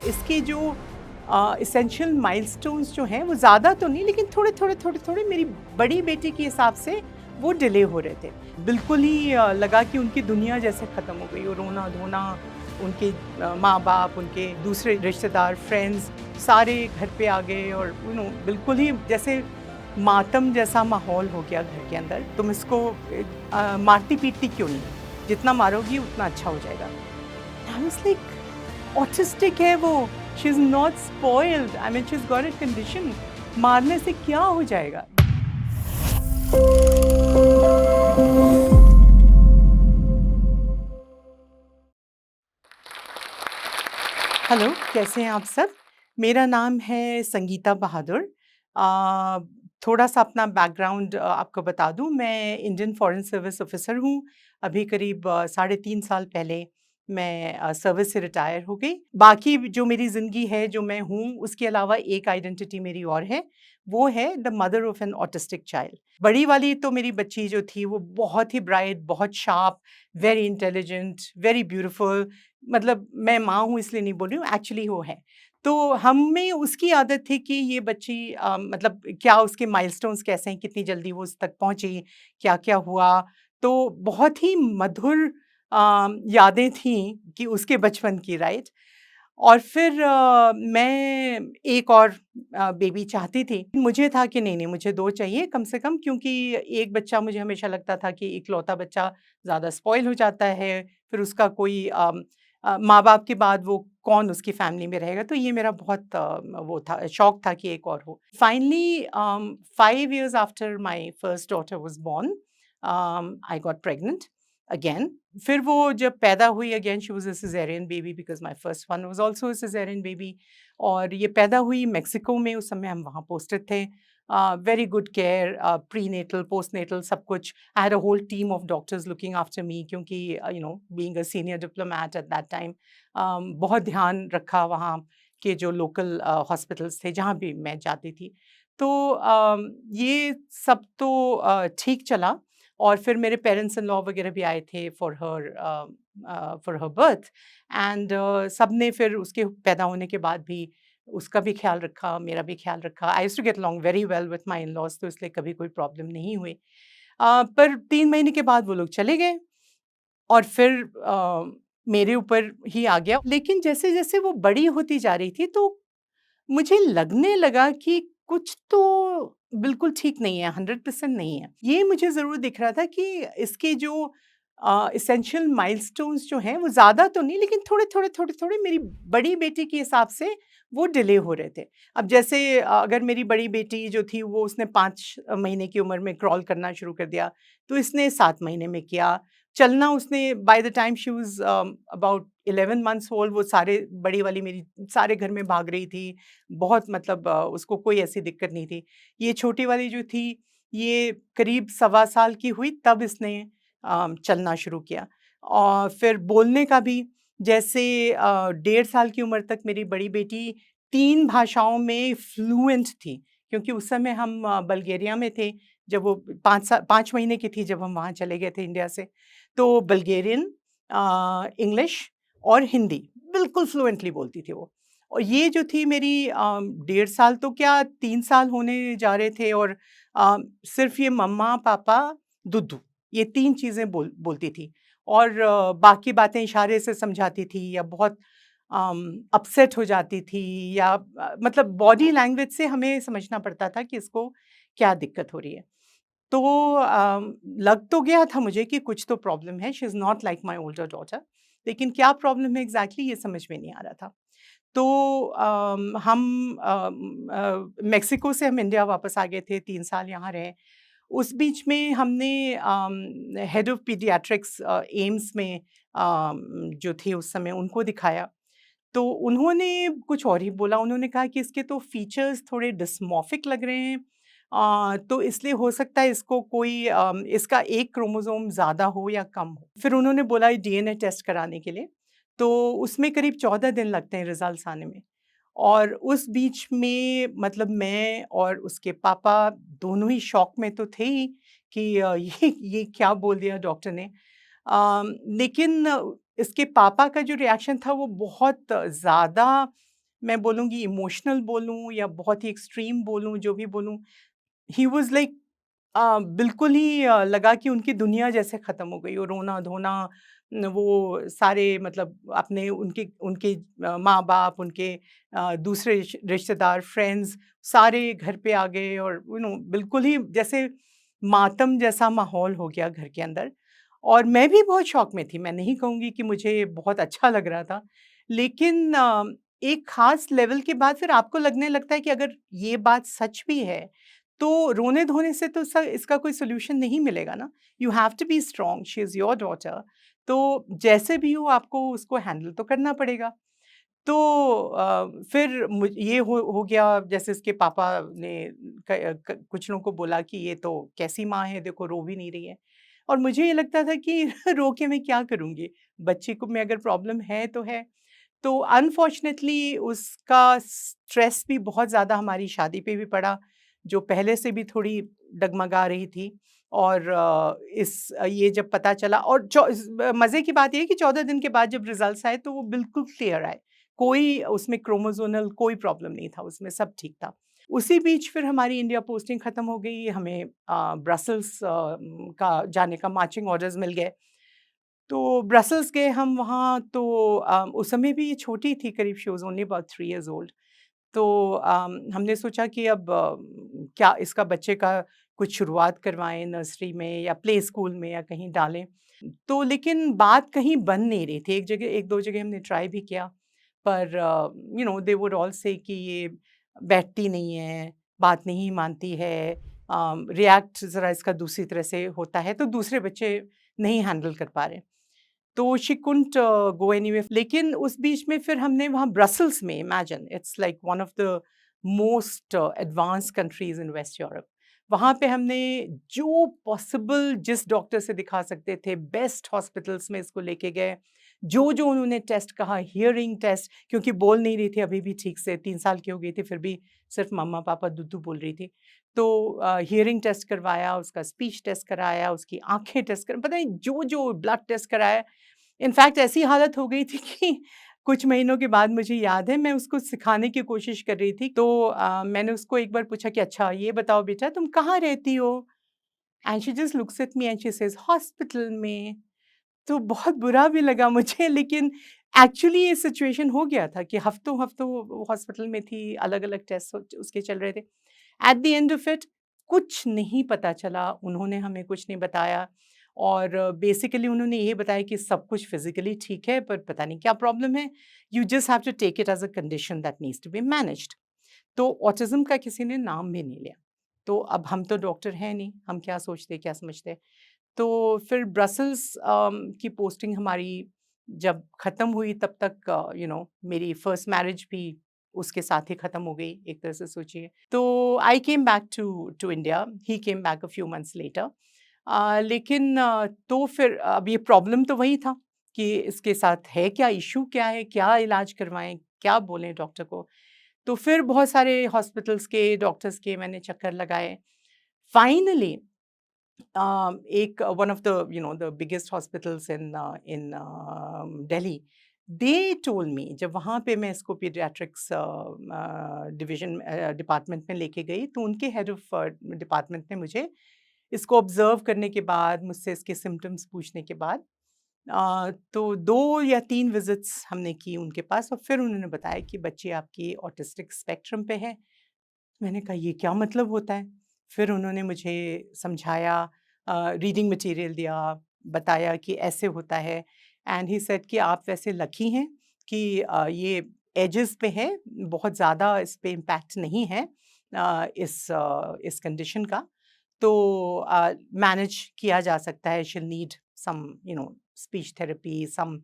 इसके जो essential milestones जो हैं वो ज़्यादा तो नहीं, लेकिन थोड़े मेरी बड़ी बेटी के हिसाब से वो डिले हो रहे थे। बिल्कुल ही लगा कि उनकी दुनिया जैसे ख़त्म हो गई, और रोना-धोना, उनके माँ-बाप, उनके दूसरे रिश्तेदार, फ्रेंड्स सारे घर पे आ गए, और बिल्कुल ही जैसे मातम जैसा माहौल हो गया घर के अंदर। तुम इसको मारती-पीटती क्यों नहीं? जितना मारोगी उतना अच्छा हो जाएगा। आई वाज़ लाइक ऑटिस्टिक है वो, she is not spoiled, I mean she is got a condition, मारने से क्या हो जाएगा? हेलो, कैसे हैं आप सब? मेरा नाम है संगीता बहादुर। अ, थोड़ा-सा अपना बैकग्राउंड आपको बता दूँ, मैं इंडियन फॉरेन सर्विस ऑफ़िसर हूँ। अभी करीब साढ़े 3 साल पहले मैं सर्विस से रिटायर हो गई। बाकी जो मेरी ज़िंदगी है, जो मैं हूँ, उसके अलावा एक आइडेंटिटी मेरी और है, वो है the mother of an autistic child. बड़ी वाली तो मेरी बच्ची जो थी, वो बहुत ही ब्राइट, बहुत sharp, very intelligent, very beautiful, मतलब मैं माँ हूँ इसलिए नहीं बोल रही हूँ, एक्चुअली वो है। तो हमें उसकी आदत थी कि ये बच्ची मतलब क्या उसके माइलस्टोन्स कैसे हैं, कितनी जल्दी वो उस तक पहुँची, क्या-क्या हुआ। तो बहुत ही मधुर यादें थीं कि उसके बचपन की, राइट? और फिर मैं एक और बेबी चाहती थी। मुझे था कि नहीं-नहीं, मुझे 2 चाहिए कम से कम, क्योंकि एक बच्चा मुझे हमेशा लगता था कि इकलौता बच्चा ज़्यादा स्पॉइल हो जाता है, फिर उसका कोई माँ-बाप के बाद वो कौन उसकी फैमिली में रहेगा, तो ये मेरा बहुत वो था, शौक था कि एक और हो। Finally 5 years after my first daughter was born, I got pregnant again. फिर वो जब पैदा हुई, again she was a caesarean baby because my first one was also a caesarean baby, और ये पैदा हुई मेक्सिको में, उस समय हम वहाँ पोस्टेड थे। Very good care, prenatal, postnatal सब कुछ। I had a whole team of doctors looking after me, क्योंकि being a senior diplomat at that time, बहुत ध्यान रखा वहाँ के जो लोकल हॉस्पिटल्स थे जहाँ भी मैं जाती थी। तो ये सब तो ठीक चला, और फिर मेरे पेरेंट्स इन लॉ वगैरह भी आए थे फॉर हर बर्थ, एंड सबने फिर उसके पैदा होने के बाद भी उसका भी ख़्याल रखा, मेरा भी ख़्याल रखा। I used to get along very well with my in-laws, तो इसलिए कभी कोई प्रॉब्लम नहीं हुई। पर 3 महीने के बाद वो लोग चले गए, और फिर मेरे ऊपर ही आ गया। लेकिन जैसे-जैसे वो बड़ी होती जा रही थी, तो मुझे लगने लगा कि कुछ तो बिल्कुल ठीक नहीं है, 100% नहीं है। ये मुझे ज़रूर दिख रहा था कि इसके जो एसेंशियल माइलस्टोन्स जो हैं, वो ज़्यादा तो नहीं, लेकिन थोड़े मेरी बड़ी बेटी के हिसाब से वो डिले हो रहे थे। अब जैसे अगर मेरी बड़ी बेटी जो थी, वो उसने 5 महीने की उम्र में क्रॉल करना शुरू कर दिया, तो इसने 7 महीने में किया। चलना उसने by the time she was about 11 months old, वो सारे बड़ी वाली मेरी सारे घर में भाग रही थी। बहुत मतलब उसको कोई ऐसी दिक्कत नहीं थी। ये छोटी वाली जो थी, ये करीब सवा साल की हुई तब इसने चलना शुरू किया। और फिर बोलने का भी, जैसे 1.5 साल की उम्र तक मेरी बड़ी बेटी 3 भाषाओं में फ्लुएंट थी, क्योंकि उस समय हम बल्गेरिया में थे, जब वो 5 महीने की थी जब हम वहाँ चले गए थे इंडिया से। तो बल्गेरियन, इंग्लिश और हिंदी बिल्कुल फ्लुएंटली बोलती थी वो। और ये जो थी मेरी 1.5 साल तो क्या 3 साल होने जा रहे थे, और सिर्फ़ ये मम्मा, पापा, दुद्धू, ये 3 चीज़ें बोलती थी, और बाकी बातें इशारे से समझाती थी, या बहुत अपसेट हो जाती थी, या मतलब बॉडी लैंग्वेज से हमें समझना पड़ता था कि इसको क्या दिक्कत हो रही है। तो लग तो गया था मुझे कि कुछ तो प्रॉब्लम है, she is not like my older daughter, लेकिन क्या प्रॉब्लम है एग्ज़ैक्टली ये समझ में नहीं आ रहा था। तो मेक्सिको से हम इंडिया वापस आ गए थे, 3 साल यहाँ रहे। उस बीच में हमने हेड ऑफ़ पीडियाट्रिक्स एम्स में जो थे उस समय उनको दिखाया। तो उन्होंने कुछ और ही बोला, उन्होंने कहा कि इसके तो फीचर्स थोड़े डिस्मॉर्फिक लग रहे हैं। तो इसलिए हो सकता है इसको कोई इसका एक क्रोमोसोम ज़्यादा हो या कम हो। फिर उन्होंने बोला डीएनए टेस्ट कराने के लिए, तो उसमें करीब 14 दिन लगते हैं रिज़ल्ट्स आने में। और उस बीच में मतलब मैं और उसके पापा दोनों ही शॉक में तो थे ही कि ये क्या बोल दिया डॉक्टर ने। लेकिन इसके पापा का जो रिएक्शन था वो बहुत ज़्यादा मैं बोलूँगी इमोशनल बोलूँ या बहुत ही एक्सट्रीम बोलूँ, जो भी बोलूँ, ही वाज़ लाइक बिल्कुल ही लगा कि उनकी दुनिया जैसे ख़त्म हो गई, वो रोना-धोना, वो सारे मतलब अपने उनके उनके माँ-बाप, उनके दूसरे रिश्तेदार, फ्रेंड्स सारे घर पे आ गए और बिल्कुल ही जैसे मातम जैसा माहौल हो गया घर के अंदर। और मैं भी बहुत शॉक में थी, मैं नहीं कहूँगी कि मुझे बहुत अच्छा लग रहा था। लेकिन एक ख़ास लेवल के बाद फिर आपको लगने लगता है कि अगर ये बात सच भी है, तो रोने-धोने से तो इसका कोई सॉल्यूशन नहीं मिलेगा ना। You have to be strong, she is your daughter. तो जैसे भी हो आपको उसको हैंडल तो करना पड़ेगा। तो फिर ये हो गया, जैसे इसके पापा ने कुछ लोगों को बोला कि ये तो कैसी माँ है, देखो रो भी नहीं रही है। और मुझे ये लगता था कि रो के मैं क्या करूँगी, बच्चे को में अगर प्रॉब्लम है तो है। तो अनफॉर्चुनेटली उसका स्ट्रेस भी बहुत ज़्यादा हमारी शादी पे भी पड़ा, जो पहले से भी थोड़ी डगमगा रही थी। और ये जब पता चला, और मज़े की बात ये है कि 14 दिन के बाद जब रिज़ल्ट्स आए तो वो बिल्कुल क्लियर आए। कोई उसमें क्रोमोज़ोनल कोई प्रॉब्लम नहीं था उसमें, सब ठीक था। उसी बीच फिर हमारी इंडिया पोस्टिंग ख़त्म हो गई, हमें ब्रसल्स का जाने का मार्चिंग ऑर्डर्स मिल गए। तो ब्रसल्स गए हम वहाँ, तो उस समय भी ये छोटी थी, करीब she was only about 3 years old. तो हमने सोचा कि अब क्या इसका बच्चे का कुछ शुरुआत करवाएँ नर्सरी में या प्ले स्कूल में या कहीं डालें। तो लेकिन बात कहीं बन नहीं रही थी। 1-2 जगह हमने ट्राई भी किया, पर दे वुड ऑल से कि ये बैठती नहीं है, बात नहीं मानती है, रिएक्ट ज़रा इसका दूसरी तरह से होता है, तो दूसरे बच्चे नहीं हैंडल कर पा रहे। तो शी कुडन्ट गो एनीवेयर। लेकिन उस बीच में फिर हमने वहाँ ब्रसल्स में, imagine it's like one of the most advanced countries in West Europe. वहाँ पे हमने जो पॉसिबल जिस डॉक्टर से दिखा सकते थे, बेस्ट हॉस्पिटल्स में इसको लेके गए। जो-जो उन्होंने टेस्ट कहा, हियरिंग टेस्ट, क्योंकि बोल नहीं रही थी अभी भी ठीक से, 3 साल की हो गई थी, फिर भी सिर्फ़ मम्मा-पापा, दुद्दू बोल रही थी। तो हियरिंग टेस्ट करवाया, उसका स्पीच टेस्ट कराया, उसकी आँखें टेस्ट पता नहीं जो-जो ब्लड टेस्ट कराया। इनफैक्ट ऐसी हालत हो गई थी कि कुछ महीनों के बाद मुझे याद है मैं उसको सिखाने की कोशिश कर रही थी। तो मैंने उसको एक बार पूछा कि अच्छा ये बताओ बेटा तुम कहाँ रहती हो? And she just looks at me and she says hospital में। तो बहुत बुरा भी लगा मुझे, लेकिन एक्चुअली ये सिचुएशन हो गया था कि हफ्तों-हफ्तों वो हॉस्पिटल में थी, अलग-अलग टेस्ट उसके चल रहे थे। At the end of it कुछ नहीं पता चला, उन्होंने हमें कुछ नहीं बताया। और बेसिकली उन्होंने ये बताया कि सब कुछ फिज़िकली ठीक है, पर पता नहीं क्या प्रॉब्लम है। You just have to take it as a condition that needs to be managed. तो ऑटिज़्म का किसी ने नाम भी नहीं लिया। तो अब हम तो डॉक्टर हैं नहीं, हम क्या सोचते, क्या समझते। तो फिर ब्रसल्स की पोस्टिंग हमारी जब ख़त्म हुई, तब तक मेरी फर्स्ट मैरिज भी उसके साथ ही ख़त्म हो गई, एक तरह से सोचिए। तो I came back to to India, he came back a few months later. लेकिन तो फिर अब ये प्रॉब्लम तो वही था कि इसके साथ है क्या, इश्यू क्या है, क्या इलाज करवाएँ, क्या बोलें डॉक्टर को? तो फिर बहुत सारे हॉस्पिटल्स के, डॉक्टर्स के मैंने चक्कर लगाए। फाइनली एक one of the the biggest hospitals in Delhi, they told me, जब वहाँ पे मैं इसको पीडियाट्रिक्स डिवीजन डिपार्टमेंट में लेके गई, तो उनके हेड ऑफ डिपार्टमेंट ने मुझे इसको ऑब्जर्व करने के बाद, मुझसे इसके सिम्टम्स पूछने के बाद, तो 2 या 3 विजिट्स हमने की उनके पास, और फिर उन्होंने बताया कि बच्ची आपकी ऑटिस्टिक स्पेक्ट्रम पे है। मैंने कहा ये क्या मतलब होता है? फिर उन्होंने मुझे समझाया, रीडिंग मटेरियल दिया, बताया कि ऐसे होता है। एंड ही सेड कि आप वैसे लकी हैं कि ये एजेस पे है, बहुत ज़्यादा इस पे इम्पैक्ट नहीं है इस कंडीशन का। तो मैनेज किया जा सकता है, she will need some speech therapy, some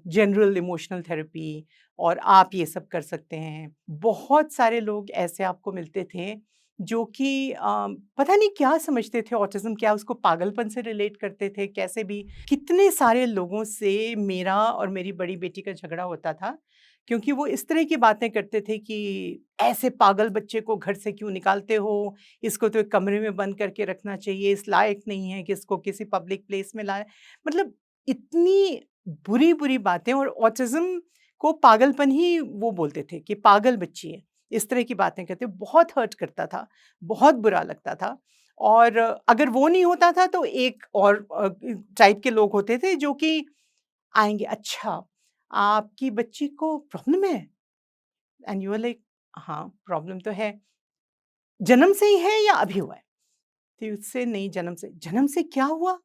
general emotional therapy, और आप ये सब कर सकते हैं। बहुत सारे लोग ऐसे आपको मिलते थे जो कि पता नहीं क्या समझते थे ऑटिज़्म क्या, उसको पागलपन से रिलेट करते थे, कैसे भी। कितने सारे लोगों से मेरा और मेरी बड़ी बेटी का झगड़ा होता था, क्योंकि वो इस तरह की बातें करते थे कि ऐसे पागल बच्चे को घर से क्यों निकालते हो? इसको तो एक कमरे में बंद करके रखना चाहिए, इस लायक नहीं है कि इसको किसी पब्लिक प्लेस में लाएँ। मतलब इतनी बुरी-बुरी बातें। और ऑटिज़्म को पागलपन ही वो बोलते थे कि पागल बच्ची है, इस तरह की बातें करते, बहुत हर्ट करता था, बहुत बुरा लगता था। और अगर वो नहीं होता था तो एक और टाइप के लोग होते थे जो कि आएँगे, "अच्छा, आपकी बच्ची को प्रॉब्लम है?" एंड यू आर लाइक, "हाँ, प्रॉब्लम तो है। जन्म से ही है या अभी हुआ है?" तो उससे, "नहीं, जन्म से क्या हुआ?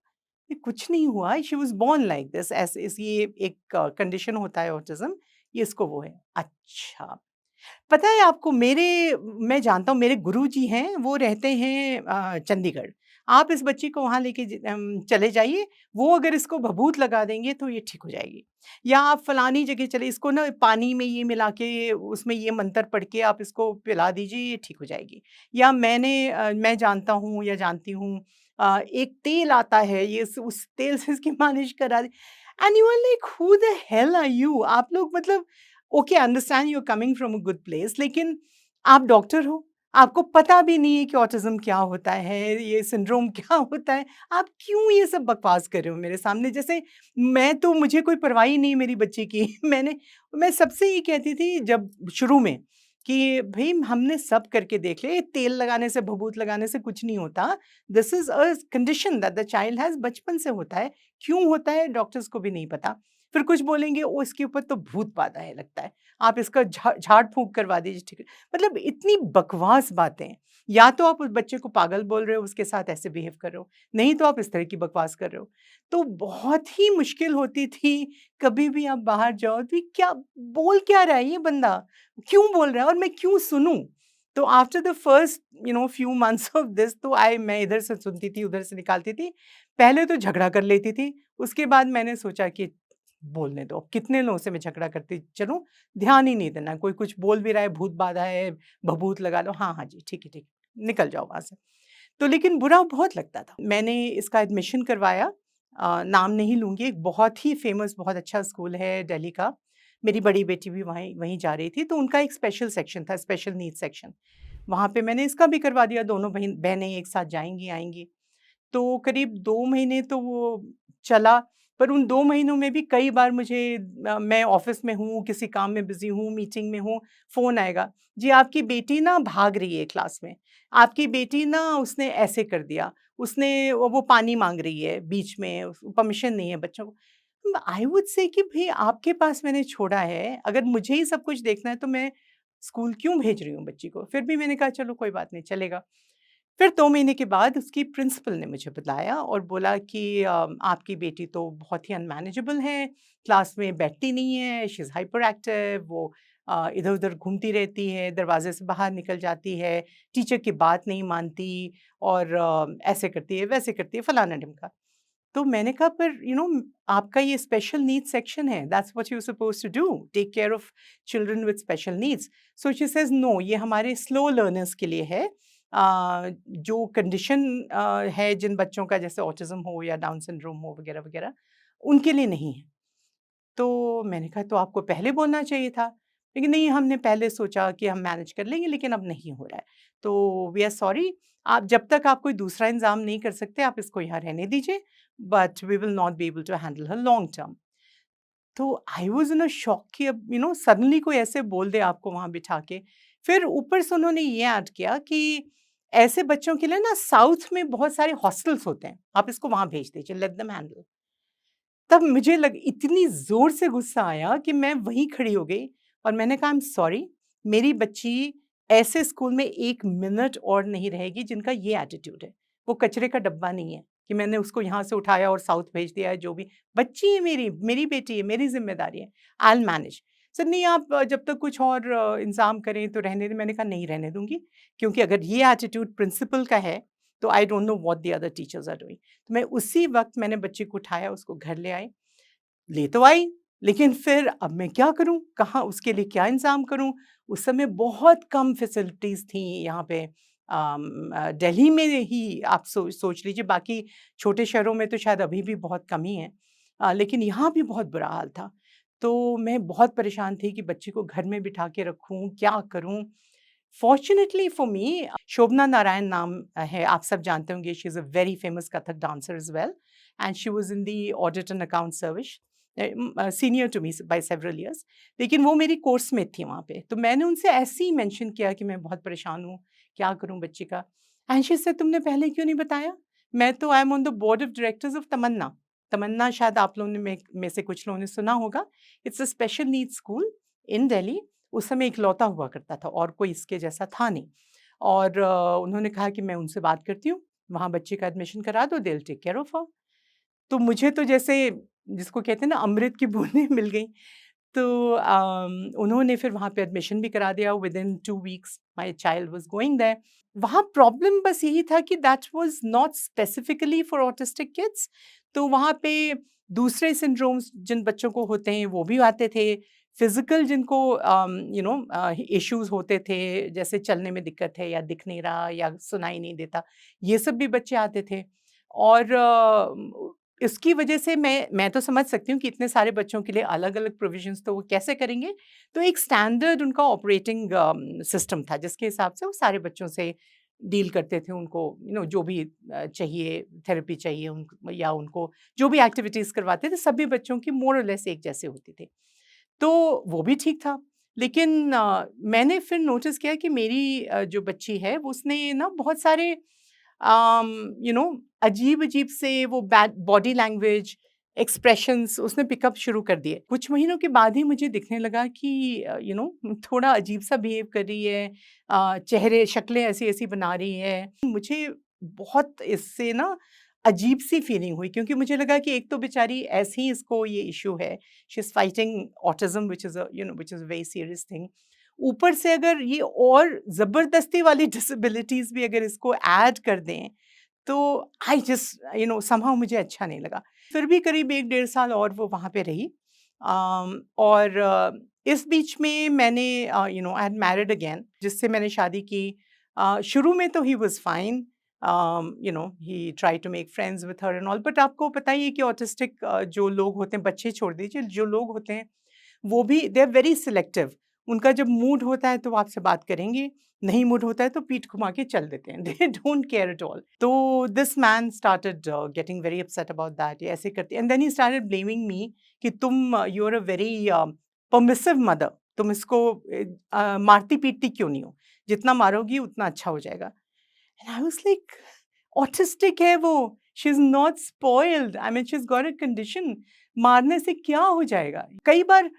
ये कुछ नहीं हुआ, she was born like this, ऐसे इस ये एक कंडीशन होता है ऑटिज़्म, ये इसको वो है।" अच्छा। पता है आपको, मैं जानता हूँ, मेरे गुरुजी हैं, वो रहते हैं चंडीगढ़। आप इस बच्ची को वहाँ लेके चले जाइए, वो अगर इसको भभूत लगा देंगे तो ये ठीक हो जाएगी। या आप फलानी जगह चले, इसको ना पानी में ये मिला के उसमें ये मंत्र पढ़ के आप इसको पिला दीजिए, ये ठीक हो जाएगी। या मैं जानता हूँ या जानती हूँ, एक तेल आता है, ये उस तेल से इसकी मालिश करा दी। And you are like, who the hell are you? आप लोग मतलब, okay, understand you are coming from a good place, लेकिन आप डॉक्टर हो, आपको पता भी नहीं है कि ऑटिज़्म क्या होता है, ये सिंड्रोम क्या होता है, आप क्यों ये सब बकवास कर रहे हो मेरे सामने? जैसे मैं तो, मुझे कोई परवाह ही नहीं मेरी बच्ची की। मैं सबसे ये कहती थी जब शुरू में कि भई हमने सब करके देख लिया, ये तेल लगाने से, भभूत लगाने से कुछ नहीं होता। This is a condition that the child has, बचपन से होता है। क्यों होता है डॉक्टर्स को भी नहीं पता। फिर कुछ बोलेंगे, "ओह! इसके ऊपर तो भूत बाँधा है लगता है। आप इसका झाड़-फूँक करवा दीजिए, ठीक है।" मतलब इतनी बकवास बातें। या तो आप उस बच्चे को पागल बोल रहे हो, उसके साथ ऐसे बिहेव कर रहे हो, नहीं तो आप इस तरह की बकवास कर रहे हो। तो बहुत ही मुश्किल होती थी, कभी भी आप बाहर जाओ तो ये क्या बोल क्या रहा है ये बंदा? क्यों बोल रहा है और मैं क्यों सुनूँ? तो after the first few months of this, तो मैं इधर से सुनती थी, उधर से निकालती थी। पहले तो झगड़ा कर लेती थी, उसके बाद मैंने सोचा कि बोलने दो, कितने लोगों से मैं झगड़ा करती चलूँ, ध्यान ही नहीं देना, कोई कुछ बोल भी रहा है, भूत बाधा है, भभूत लगा लो, हाँ, हाँ जी, ठीक है, ठीक है, निकल जाओ वहाँ से। तो लेकिन बुरा बहुत लगता था। मैंने इसका एडमिशन करवाया, नाम नहीं लूँगी, एक बहुत ही फ़ेमस, बहुत अच्छा स्कूल है दिल्ली का। मेरी बड़ी बेटी भी वहीं वहीं जा रही थी, तो उनका एक स्पेशल सेक्शन था, स्पेशल नीड्स सेक्शन। वहाँ पे मैंने इसका भी करवा दिया, दोनों बहनें एक साथ जाएँगी, आएँगी। तो करीब 2 महीने तो वो चला, पर उन 2 महीनों में भी कई बार मैं ऑफ़िस में हूँ, किसी काम में बिज़ी हूँ, मीटिंग में हूँ, फ़ोन आएगा, "जी, आपकी बेटी ना भाग रही है क्लास में। आपकी बेटी ना, उसने ऐसे कर दिया, उसने वो पानी माँग रही है बीच में, परमिशन नहीं है बच्चों को।" आई वुड से कि भई आपके पास मैंने छोड़ा है, अगर मुझे ही सब कुछ देखना है तो मैं स्कूल क्यों भेज रही हूँ बच्ची को? फिर भी मैंने कहा चलो कोई बात नहीं, चलेगा। फिर 2 महीने के बाद उसकी प्रिंसिपल ने मुझे बुलाया और बोला कि आपकी बेटी तो बहुत ही अनमैनेजेबल है, क्लास में बैठती नहीं है, शी इज़ हाइपर एक्टिव, वो इधर-उधर घूमती रहती है, दरवाज़े से बाहर निकल जाती है, टीचर की बात नहीं मानती और ऐसे करती है, वैसे करती है, फलाना-ढिमका। तो मैंने कहा, पर आपका ये स्पेशल नीड्स सेक्शन है, that's what you are supposed to do, take care of children with special needs. So she says, no, ये हमारे स्लो लर्नर्स के लिए है। जो कंडीशन है जिन बच्चों का, जैसे ऑटिज्म हो या डाउन सिंड्रोम हो वगैरह वगैरह, उनके लिए नहीं है। तो मैंने कहा, तो आपको पहले बोलना चाहिए था। लेकिन नहीं, हमने पहले सोचा कि हम मैनेज कर लेंगे, लेकिन अब नहीं हो रहा है। तो वी आर सॉरी, आप जब तक आप कोई दूसरा इंतज़ाम नहीं कर सकते, आप इसको यहाँ रहने दीजिए, but we will not be able to handle her long term. तो I was in a shock कि अब सडनली कोई ऐसे बोल दे आपको वहाँ बिठा के। फिर ऊपर से उन्होंने ये ऐड किया कि ऐसे बच्चों के लिए ना साउथ में बहुत सारे हॉस्टल्स होते हैं, आप इसको वहाँ भेज दीजिए, लेट देम हैंडल। तब मुझे लग इतनी ज़ोर से गुस्सा आया कि मैं वहीं खड़ी हो गई और मैंने कहा, आई एम सॉरी, मेरी बच्ची ऐसे स्कूल में 1 मिनट और नहीं रहेगी जिनका ये एटीट्यूड है। वो कचरे का डब्बा नहीं है कि मैंने उसको यहाँ से उठाया और साउथ भेज दिया है, जो भी। बच्ची है मेरी बेटी है, मेरी ज़िम्मेदारी है, आई विल मैनेज। सर नहीं, आप जब तक कुछ और इंतज़ाम करें तो रहने दें। मैंने कहा, नहीं रहने दूँगी, क्योंकि अगर ये एटीट्यूड प्रिंसिपल का है, तो I don't know what the other teachers are doing. तो मैं उसी वक़्त मैंने बच्ची को उठाया, उसको घर ले आई। ले तो आई, लेकिन फिर अब मैं क्या करूँ? कहाँ उसके लिए क्या इंतज़ाम करूँ? उस समय बहुत कम फैसिलिटीज़ थी यहाँ पे, दिल्ली में ही आप सोच लीजिए, बाकी छोटे शहरों में तो शायद अभी भी बहुत कम ही है। लेकिन यहाँ भी बहुत बुरा हाल था। तो मैं बहुत परेशान थी कि बच्ची को घर में बिठा के रखूँ, क्या करूँ? Fortunately for me, Shobhana Narayan नाम है, आप सब जानते होंगे, she is a very famous Kathak dancer as well, and she was in the audit and account service. Senior to me by several years, लेकिन वो मेरी कोर्स में थी वहाँ पे। तो मैंने उनसे ऐसे ही मेंशन किया कि मैं बहुत परेशान हूँ, क्या करूँ बच्चे का? एंड शी सेड तुमने पहले क्यों नहीं बताया? मैं तो I am on the board of directors of Tamanna. Tamanna शायद आप लोगों ने में से कुछ लोगों ने सुना होगा। It's a special needs school इन दिल्ली। उस समय इकलौता हुआ करता था और कोई इसके जैसा था नहीं। और उन्होंने कहा कि मैं उनसे बात करती हूँ, वहाँ बच्चे का एडमिशन करा दो, they will take care of her. तो मुझे तो जैसे जिसको कहते हैं ना अमृत की बूंदें मिल गई। तो उन्होंने फिर वहाँ पे एडमिशन भी करा दिया। Within 2 weeks my child was going there. वहाँ प्रॉब्लम बस यही था कि that was not specifically for autistic kids. तो वहाँ पे दूसरे सिंड्रोम्स जिन बच्चों को होते हैं वो भी आते थे। फिज़िकल जिनको इश्यूज़ होते थे, जैसे चलने में दिक्कत है या दिख नहीं रहा या सुनाई नहीं देता, ये सब भी बच्चे आते थे। और इसकी वजह से मैं तो समझ सकती हूँ कि इतने सारे बच्चों के लिए अलग-अलग प्रोविज़न्स तो वो कैसे करेंगे? तो एक स्टैंडर्ड उनका ऑपरेटिंग सिस्टम था, जिसके हिसाब से वो सारे बच्चों से डील करते थे। उनको जो भी चाहिए, थेरेपी चाहिए उनको या उनको जो भी एक्टिविटीज़ करवाते थे, सभी बच्चों की मोर और लेस एक जैसे होती थी। तो वो भी ठीक था। लेकिन मैंने फिर नोटिस किया कि मेरी जो बच्ची है, वो उसने ना बहुत सारे अम, यू नो अजीब-अजीब से वो बैड बॉडी लैंग्वेज, एक्सप्रेशंस उसने पिकअप शुरू कर दिए। कुछ महीनों के बाद ही मुझे दिखने लगा कि थोड़ा अजीब-सा बिहेव कर रही है, चेहरे शक्लें ऐसी-ऐसी बना रही है। मुझे बहुत इससे ना अजीब-सी फीलिंग हुई, क्योंकि मुझे लगा कि एक तो बेचारी ऐसे ही इसको ये इश्यू है, she is fighting autism which is a very serious thing. ऊपर से अगर ये और ज़बरदस्ती वाली डिसेबिलिटीज़ भी अगर इसको ऐड कर दें, तो आई जस्ट समहाउ मुझे अच्छा नहीं लगा। फिर भी करीब 1 डेढ़ साल और वो वहाँ पे रही। और इस बीच में मैंने आई हैड मैरिड अगेन, जिससे मैंने शादी की। शुरू में तो ही was fine. He tried to make friends with her and all, but आपको पता ही है कि ऑटिस्टिक जो लोग होते हैं, बच्चे छोड़ दीजिए, जो लोग होते हैं वो भी दे आर वेरी सिलेक्टिव। उनका जब मूड होता है तो वो आपसे बात करेंगे, नहीं मूड होता है तो पीठ घुमा के चल देते हैं। They don't care at all. तो this man started getting very upset about that, ये ऐसे करती and then he started blaming me कि तुम you are a very permissive mother, तुम इसको मारती-पीटती क्यों नहीं हो? जितना मारोगी उतना अच्छा हो जाएगा। And I was like, autistic है वो, she is not spoiled, I mean she has got a condition, मारने से क्या हो जाएगा? कई बार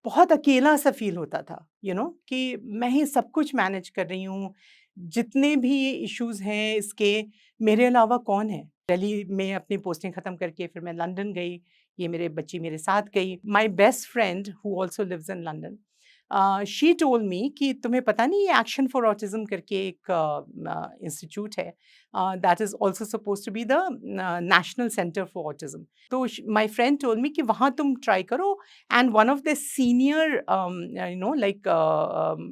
बहुत अकेला-सा फ़ील होता था, कि मैं ही सब कुछ मैनेज कर रही हूँ, जितने भी ये इश्यूज़ हैं इसके, मेरे अलावा कौन है? दिल्ली में अपनी पोस्टिंग ख़त्म करके फिर मैं लंदन गई, ये मेरे बच्ची मेरे साथ गई। My best friend who also lives in London, she told me कि तुम्हें पता नहीं ये एक्शन फॉर ऑटिज़्म करके एक इंस्टीट्यूट है, that is also supposed to be the national centre for autism. तो माय फ्रेंड टोल्ड मी कि वहाँ तुम ट्राई करो, and one of the senior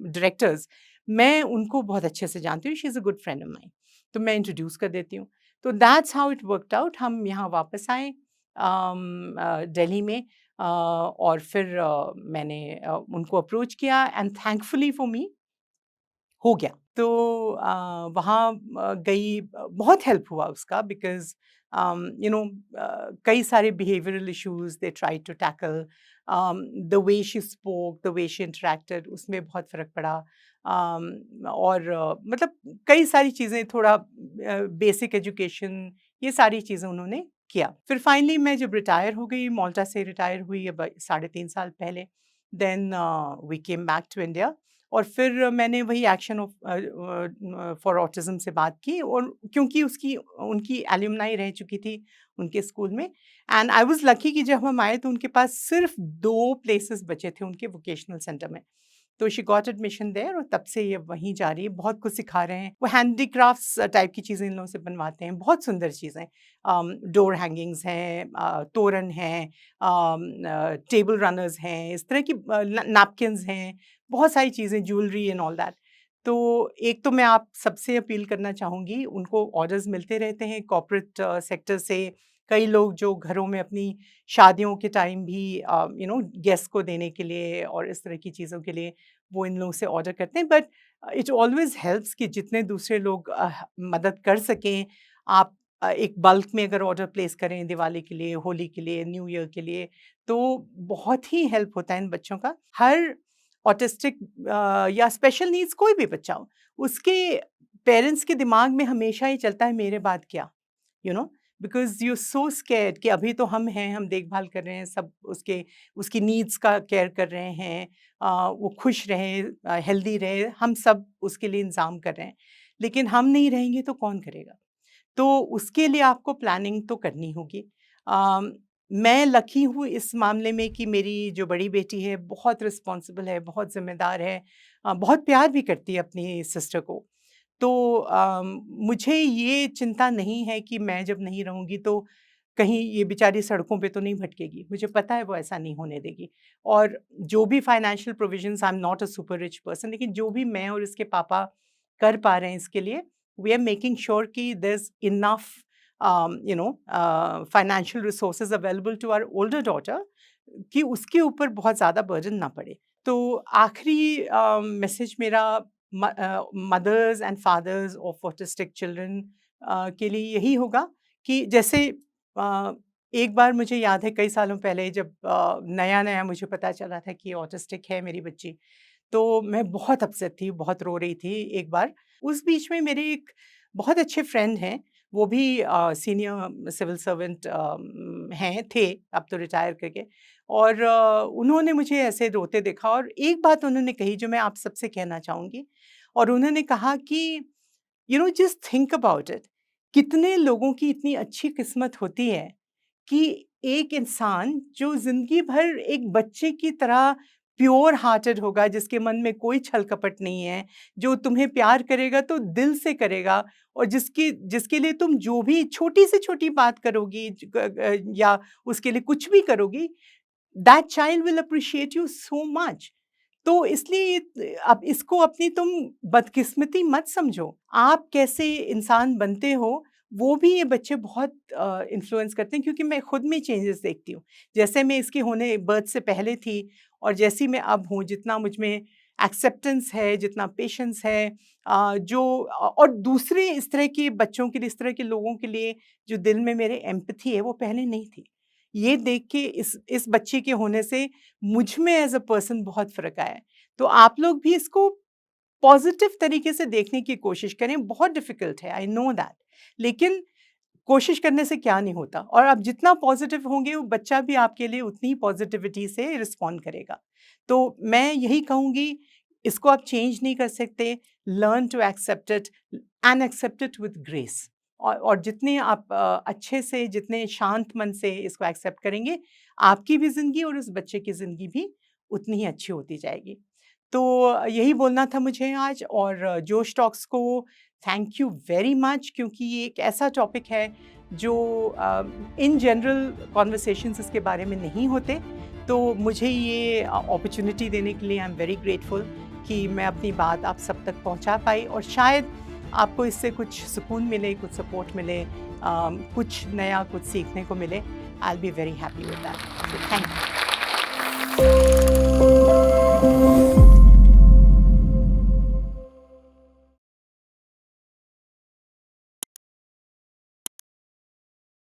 directors, मैं उनको बहुत अच्छे से जानती हूँ, she is a good friend of mine, तो मैं इंट्रोड्यूस कर देती हूँ। तो that's how it worked out. हम यहाँ वापस आए दिल्ली में, और फिर मैंने उनको अप्रोच किया एंड थैंकफुली फॉर मी हो गया। तो वहाँ गई, बहुत हेल्प हुआ उसका, बिकॉज़ कई सारे behavioural issues they tried to tackle, the way she spoke, the way she interacted, उसमें बहुत फ़र्क पड़ा। और मतलब कई सारी चीज़ें, थोड़ा बेसिक एजुकेशन, ये सारी चीज़ें उन्होंने किया। फिर फाइनली मैं जब रिटायर हो गई, माल्टा से रिटायर हुई अब 3.5 साल पहले, then we came back to India. और फिर मैंने वही एक्शन फॉर ऑटिज़्म से बात की, और क्योंकि उसकी उनकी एलुमनाई रह चुकी थी उनके स्कूल में, एंड आई वाज़ लकी कि जब हम आए तो उनके पास सिर्फ़ 2 प्लेसेस बचे थे उनके वोकेशनल सेंटर में। तो शी गॉट एडमिशन देयर और तब से ये वहीं जा रही है, बहुत कुछ सिखा रहे हैं। वो हैंडीक्राफ्ट्स टाइप की चीज़ें इन लोगों से बनवाते हैं, बहुत सुंदर चीज़ें। डोर हैंगिंग्स हैं, तोरण हैं, टेबल रनर्स हैं, इस तरह की नैपकिन्स हैं, बहुत सारी चीज़ें, ज्वेलरी एंड ऑल दैट। तो एक तो मैं आप सबसे अपील करना चाहूँगी, उनको ऑर्डर्स मिलते रहते हैं कॉर्पोरेट सेक्टर से। कई लोग जो घरों में अपनी शादियों के टाइम भी गेस्ट को देने के लिए और इस तरह की चीज़ों के लिए वो इन लोगों से ऑर्डर करते हैं, बट इट ऑलवेज़ हेल्प्स कि जितने दूसरे लोग मदद कर सकें, आप एक बल्क में अगर ऑर्डर प्लेस करें दिवाली के लिए, होली के लिए, न्यू ईयर के लिए, तो बहुत ही हेल्प होता है इन बच्चों का। हर ऑटिस्टिक या स्पेशल नीड्स कोई भी बच्चा हो, उसके पेरेंट्स के दिमाग में हमेशा ये चलता है मेरे बाद क्या? You know because you are so scared कि अभी तो हम हैं, हम देखभाल कर रहे हैं, सब उसकी नीड्स का केयर कर रहे हैं, वो खुश रहे, हेल्दी रहे, हम सब उसके लिए इंतज़ाम कर रहे हैं। लेकिन हम नहीं रहेंगे तो कौन करेगा? तो उसके लिए आपको प्लानिंग तो करनी होगी। अम, मैं लकी हूँ इस मामले में कि मेरी जो बड़ी बेटी है बहुत रिस्पॉन्सिबल है, बहुत ज़िम्मेदार है, बहुत प्यार भी करती है अपनी सिस्टर को। तो मुझे ये चिंता नहीं है कि मैं जब नहीं रहूँगी तो कहीं ये बेचारी सड़कों पे तो नहीं भटकेगी। मुझे पता है वो ऐसा नहीं होने देगी। और जो भी financial provisions, I am not a super rich person, लेकिन जो भी मैं और इसके पापा कर पा रहे हैं इसके लिए, वी आर मेकिंग श्योर कि there is enough financial resources available to our older daughter, कि उसके ऊपर बहुत ज़्यादा बर्डन ना पड़े। तो आखिरी मैसेज मेरा mothers and fathers of autistic children के लिए यही होगा कि जैसे अ, एक बार मुझे याद है कई सालों पहले जब नया-नया मुझे पता चला था कि ऑटिस्टिक है मेरी बच्ची, तो मैं बहुत अपसेट थी, बहुत रो रही थी एक बार। उस बीच में मेरे एक बहुत अच्छे फ्रेंड हैं, वो भी सीनियर सिविल सर्वेंट थे, अब तो रिटायर करके। और उन्होंने मुझे ऐसे रोते देखा और एक बात उन्होंने कही जो मैं आप सबसे कहना चाहूँगी, और उन्होंने कहा कि जस्ट थिंक अबाउट इट, कितने लोगों की इतनी अच्छी किस्मत होती है कि एक इंसान जो ज़िंदगी भर एक बच्चे की तरह प्योर हार्टेड होगा, जिसके मन में कोई छल-कपट नहीं है, जो तुम्हें प्यार करेगा तो दिल से करेगा, और जिसके लिए तुम जो भी छोटी से छोटी बात करोगी या उसके लिए कुछ भी करोगी, that child will appreciate you so much. तो इसलिए अब इसको अपनी तुम बदकिस्मती मत समझो। आप कैसे इंसान बनते हो, वो भी ये बच्चे बहुत इन्फ्लुएंस करते हैं, क्योंकि मैं खुद में चेंजेस देखती हूँ। जैसे मैं इसके होने बर्थ से पहले थी और जैसी मैं अब हूँ, जितना मुझ में एक्सेप्टेंस है, जितना पेशेंस है, और दूसरे इस तरह के बच्चों के लिए, इस तरह के लोगों के लिए जो दिल में मेरे एम्पैथी है, वो पहले नहीं थी। ये देख के इस बच्चे के होने से मुझ में एज़ अ पर्सन बहुत फ़र्क आया है। तो आप लोग भी इसको पॉज़िटिव तरीके से देखने की कोशिश करें। बहुत डिफ़िकल्ट है, आई नो दैट, लेकिन कोशिश करने से क्या नहीं होता, और आप जितना पॉज़िटिव होंगे, वो बच्चा भी आपके लिए उतनी ही पॉज़िटिविटी से रिस्पॉन्ड करेगा। तो मैं यही कहूँगी, इसको आप चेंज नहीं कर सकते, learn to accept it and accept it with grace. और जितने आप अच्छे से, जितने शांत मन से इसको एक्सेप्ट करेंगे, आपकी भी ज़िंदगी और उस बच्चे की ज़िंदगी भी उतनी ही अच्छी होती जाएगी। तो यही बोलना था मुझे आज, और जोश टॉक्स को थैंक यू वेरी मच, क्योंकि ये एक ऐसा टॉपिक है जो इन जनरल कॉन्वर्सेशंस इसके बारे में नहीं होते। तो मुझे ये अपॉर्चुनिटी देने के लिए आई एम वेरी ग्रेटफुल कि मैं अपनी बात आप सब तक पहुंचा पाई, और शायद आपको इससे कुछ सुकून मिले, कुछ सपोर्ट मिले, कुछ नया कुछ सीखने को मिले। I will be very happy with that. So thank you.